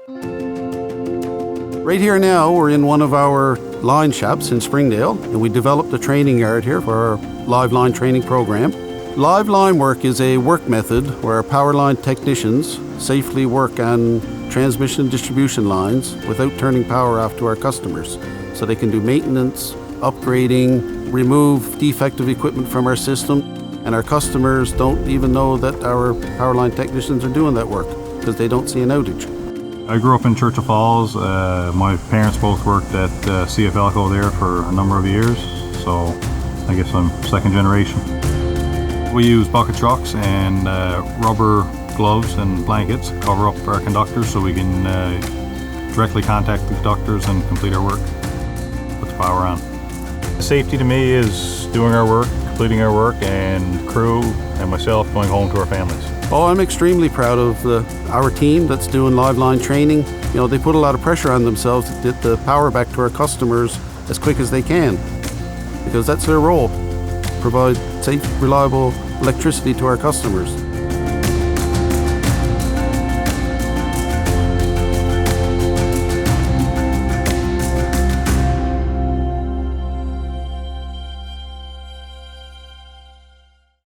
Right here now, we're in one of our line shops in Springdale, and we developed a training yard here for our live line training program. Live line work is a work method where our power line technicians safely work on transmission and distribution lines without turning power off to our customers. So they can do maintenance, upgrading, remove defective equipment from our system, and our customers don't even know that our power line technicians are doing that work because they don't see an outage. I grew up in Churchill Falls. My parents both worked at CFL there for a number of years, so I guess I'm second generation. We use bucket trucks and rubber gloves and blankets to cover up our conductors so we can directly contact the conductors and complete our work. Put the power on. Safety to me is doing our work, completing our work, and crew and myself going home to our families. Oh, I'm extremely proud of our team that's doing live line training. You know, they put a lot of pressure on themselves to get the power back to our customers as quick as they can, because that's their role, provide safe, reliable electricity to our customers.